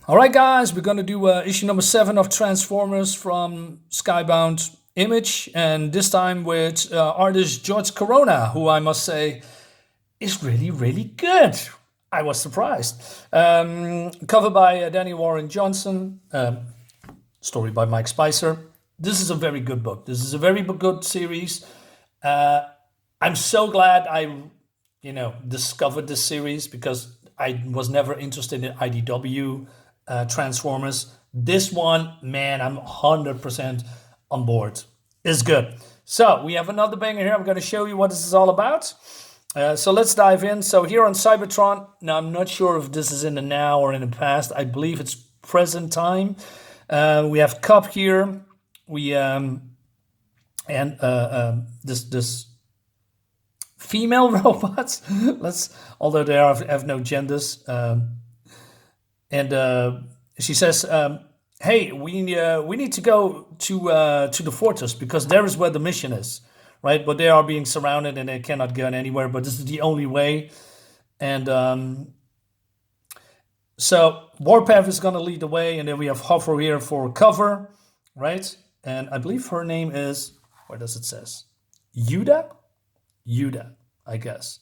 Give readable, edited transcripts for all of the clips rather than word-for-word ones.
All right, guys, we're going to do issue number 7 of Transformers from Skybound Image, and this time with artist Jorge Corona, who I must say is really, really good. I was surprised. Cover by Danny Warren Johnson, story by Mike Spicer. This is a very good book. This is a very good series. I'm so glad I, discovered this series because I was never interested in IDW Transformers. This one, man, I'm 100% on board. It's good. So we have another banger here. I'm going to show you what this is all about. So let's dive in. So here on Cybertron, now I'm not sure if this is in the now or in the past. I believe it's present time. We have Cup here. We this female robots. Although they have no genders. She says, "Hey, we need to go to the fortress because there is where the mission is, right? But they are being surrounded and they cannot go anywhere. But this is the only way." And so Warpath is going to lead the way, and then we have Hover here for cover, right? And I believe her name is, where does it says? Yuda, I guess.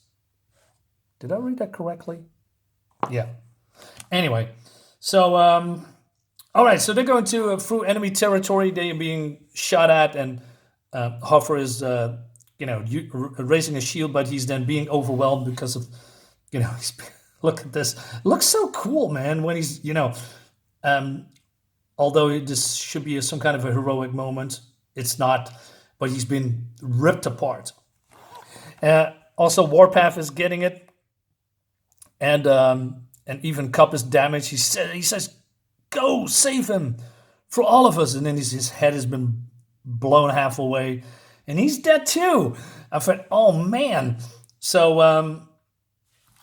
Did I read that correctly? Yeah. Anyway, so all right, so they're going to through enemy territory. They are being shot at, and Hoffer is raising a shield, but he's then being overwhelmed because of look at this. Looks so cool, man. When he's although this should be some kind of a heroic moment, it's not. But he's been ripped apart. Also, Warpath is getting it, and even Cup is damaged. He says, "Go save him for all of us," and then his head has been blown half away, and he's dead too. I thought, oh man. So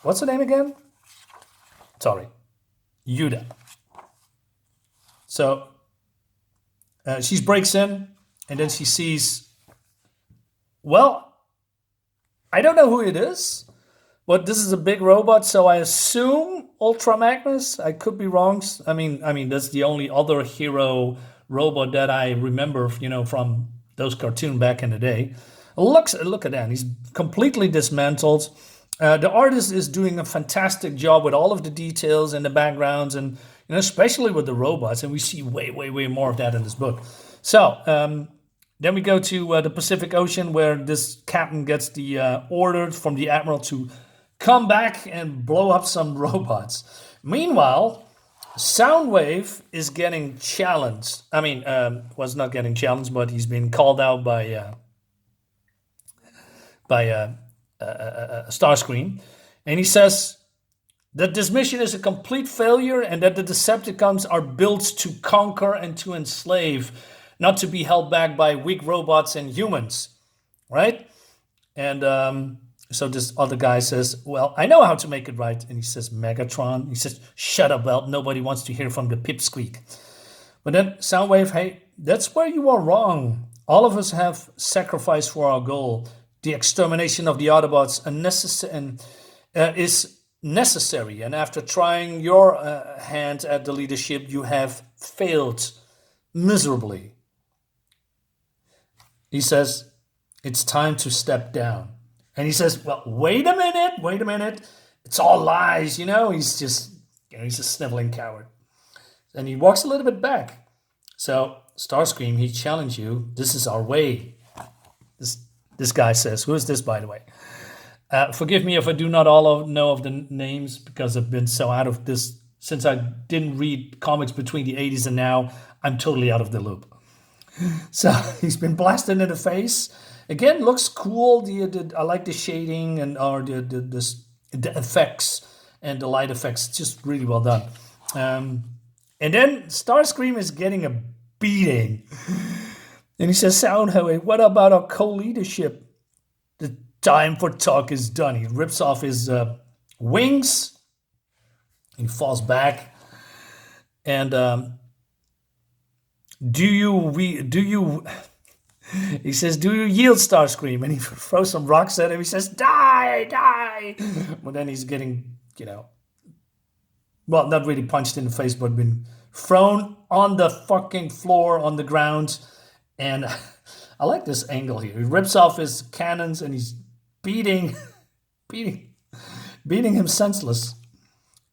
what's her name again? Sorry, Yuda. So she breaks in, and then she sees, well, I don't know who it is, but this is a big robot, so I assume Ultra Magnus. I could be wrong. I mean that's the only other hero robot that I remember, from those cartoons back in the day. Look at that. He's completely dismantled. The artist is doing a fantastic job with all of the details and the backgrounds, and especially with the robots. And we see way more of that in this book. So then we go to the Pacific Ocean, where this captain gets the order from the admiral to come back and blow up some robots. Meanwhile, Soundwave is getting challenged. I mean, was not getting challenged, but he's been called out by Starscream, and he says that this mission is a complete failure and that the Decepticons are built to conquer and to enslave, not to be held back by weak robots and humans, right? And so this other guy says, "Well, I know how to make it right." And he says, "Megatron." He says, "Shut up, Belt. Nobody wants to hear from the pipsqueak." But then Soundwave, "Hey, that's where you are wrong. All of us have sacrificed for our goal. The extermination of the Autobots is necessary. And after trying your hand at the leadership, you have failed miserably." He says, "It's time to step down." And he says, "Well, wait a minute. It's all lies, He's just, he's a sniveling coward. And he walks a little bit back. So Starscream, he challenged you. This is our way. This guy says, who is this, by the way? Forgive me if I do not all know of the names, because I've been so out of this. Since I didn't read comics between the 80s and now, I'm totally out of the loop. So he's been blasted in the face. Again, looks cool. I like the shading and the effects and the light effects. It's just really well done. And then Starscream is getting a beating. And he says, "Soundwave, what about our co-leadership? The time for talk is done." He rips off his wings. He falls back. And he says, "Do you yield, Starscream?" And he throws some rocks at him. He says, "Die, die." But then he's getting, well, not really punched in the face, but been thrown on the fucking floor on the ground. And I like this angle here. He rips off his cannons and he's beating, beating, beating him senseless.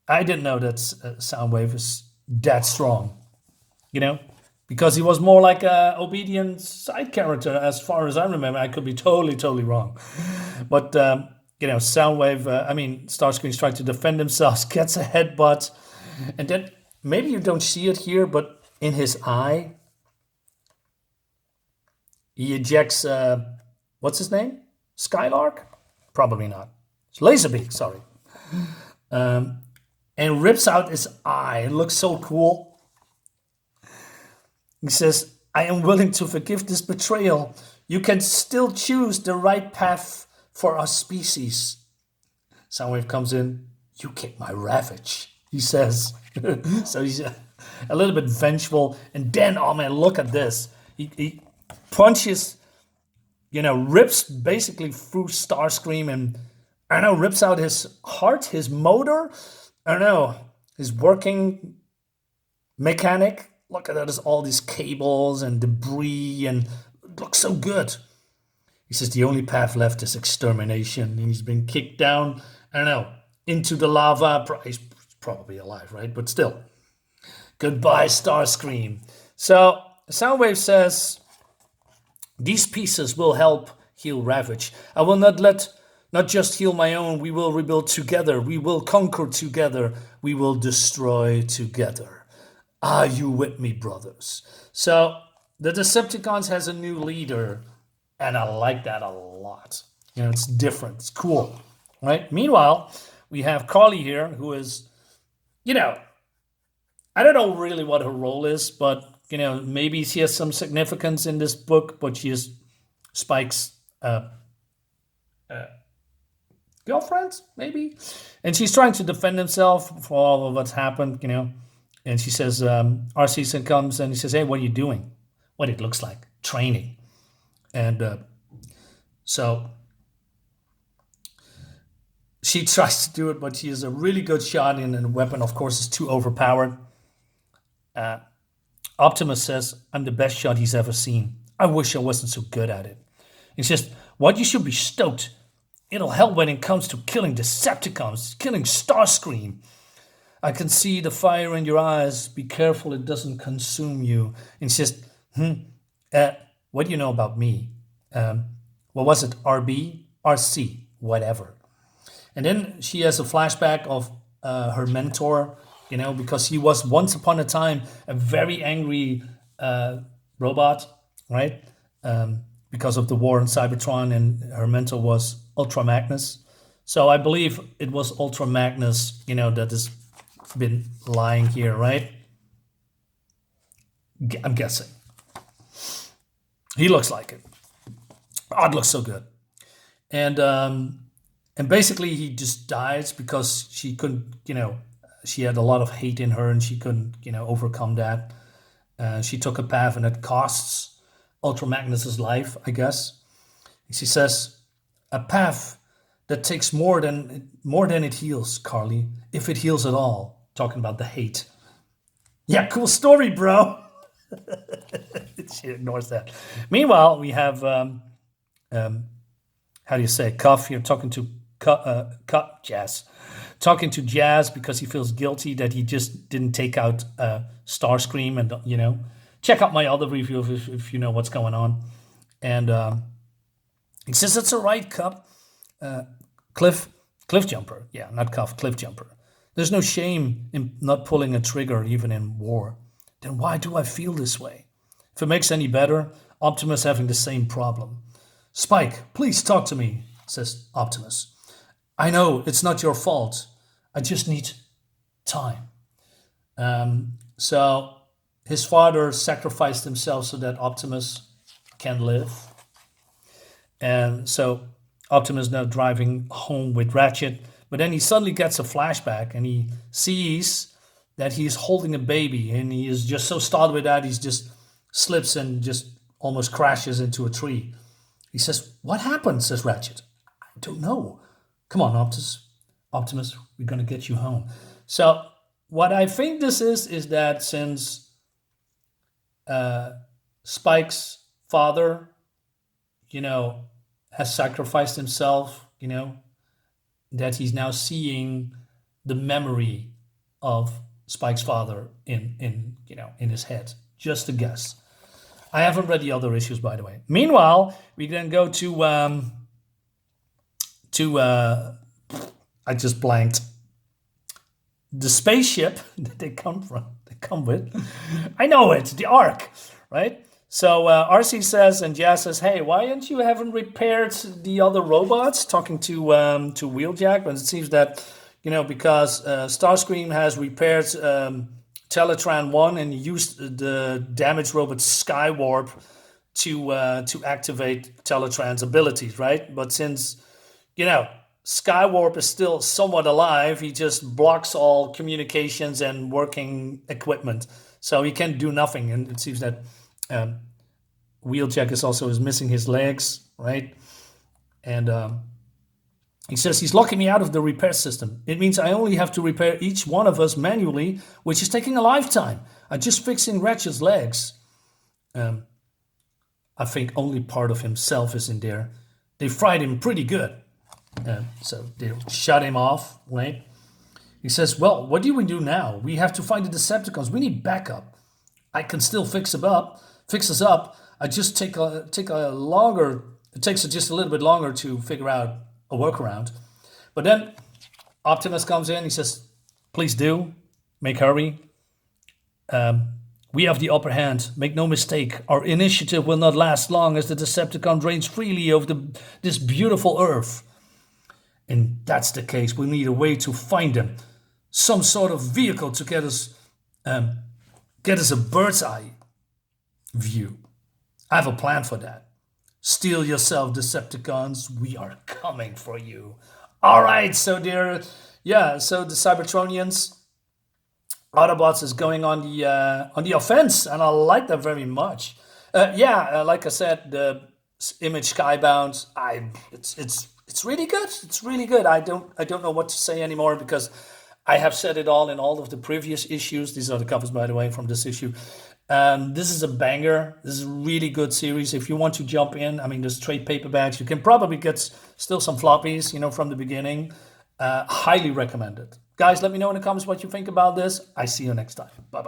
I didn't know that Soundwave is that strong, you know, because he was more like a obedient side character, as far as I remember. I could be totally wrong, but Soundwave. Starscream's trying to defend himself, gets a headbutt, and then maybe you don't see it here, but in his eye, he ejects. What's his name? Skylark? Probably not. It's Laserbeak. Sorry. And rips out his eye. It looks so cool. He says, I am willing to forgive this betrayal. You can still choose the right path for our species. Soundwave comes in. You kicked my ravage, he says. So he's a little bit vengeful. And then, oh man, look at this. He punches, rips basically through Starscream and, I don't know, rips out his heart, his motor. I don't know, his working mechanic. Look at that, there's all these cables and debris and it looks so good. He says the only path left is extermination. And he's been kicked down, I don't know, into the lava. He's probably alive, right? But still. Goodbye, Starscream. So Soundwave says, these pieces will help heal Ravage. I will not just heal my own, we will rebuild together. We will conquer together. We will destroy together. Are you with me, brothers? So the Decepticons has a new leader, and I like that a lot. It's different. It's cool, right? Meanwhile, we have Carly here, who is, I don't know really what her role is, but, maybe she has some significance in this book, but she is Spike's girlfriend, maybe, and she's trying to defend himself for all of what's happened, and she says, our season comes, and he says, hey, what are you doing? What it looks like, training. And so she tries to do it, but she is a really good shot, and the weapon, of course, is too overpowered. Optimus says, I'm the best shot he's ever seen. I wish I wasn't so good at it. It's just, what, you should be stoked. It'll help when it comes to killing Decepticons, killing Starscream. I can see the fire in your eyes. Be careful it doesn't consume you. And it's just, what do you know about me? What was it? RB? RC? Whatever. And then she has a flashback of her mentor, because he was once upon a time a very angry robot, right? Because of the war in Cybertron, and her mentor was Ultra Magnus. So I believe it was Ultra Magnus, that has been lying here, right? I'm guessing. He looks like it. Oh, it looks so good. And basically he just dies because she couldn't, she had a lot of hate in her and she couldn't, overcome that. She took a path and it costs Ultra Magnus's life, I guess. She says, a path that takes more than it heals, Carly, if it heals at all. Talking about the hate. Yeah, cool story, bro. She ignores that. Meanwhile, we have, how do you say, Cuff here talking to Jazz. Talking to Jazz because he feels guilty that he just didn't take out Starscream. And, check out my other review if you know what's going on. And he says it's all right, Cuff. Cliff Jumper. Yeah, not Cuff, Cliff Jumper. There's no shame in not pulling a trigger even in war. Then why do I feel this way? If it makes any better, Optimus having the same problem. Spike, please talk to me, says Optimus. I know it's not your fault. I just need time. So his father sacrificed himself so that Optimus can live. And so Optimus now driving home with Ratchet. But then he suddenly gets a flashback and he sees that he's holding a baby. And he is just so startled with that, he just slips and just almost crashes into a tree. He says, what happened, says Ratchet. I don't know. Come on, Optimus, we're going to get you home. So what I think this is that since Spike's father, has sacrificed himself, that he's now seeing the memory of Spike's father in his head. Just a guess. I haven't read the other issues, by the way. Meanwhile, we then go to I just blanked. The spaceship that they come with. I know it, the Ark, right? So RC says, and Jazz says, "Hey, why haven't repaired the other robots?" Talking to Wheeljack, but it seems that because Starscream has repaired Teletran 1 and used the damaged robot Skywarp to activate Teletran's abilities, right? But since Skywarp is still somewhat alive, he just blocks all communications and working equipment, so he can do nothing. And it seems that Wheeljack is missing his legs, right? And he says he's locking me out of the repair system. It means I only have to repair each one of us manually, which is taking a lifetime. I'm just fixing Ratchet's legs. I think only part of himself is in there. They fried him pretty good. So they shut him off, right? He says, "Well, what do we do now? We have to find the Decepticons. We need backup. I can still fix us up. I just take a longer. It takes just a little bit longer to figure out a workaround." But then Optimus comes in. He says, "Please do make hurry. We have the upper hand. Make no mistake. Our initiative will not last long as the Decepticon reigns freely over this beautiful Earth. And that's the case. We need a way to find them. Some sort of vehicle to get us a bird's eye view. I have a plan for that. Steel yourself, Decepticons. We are coming for you." All right, so so the Cybertronians, Autobots is going on the offense, and I like that very much. Like I said, the Image Skybound, it's really good. It's really good. I don't know what to say anymore because I have said it all in all of the previous issues. These are the covers, by the way, from this issue. This is a banger. This is a really good series. If you want to jump in, there's trade paperbacks. You can probably get still some floppies, from the beginning. Highly recommended. Guys, let me know in the comments what you think about this. I see you next time. Bye-bye.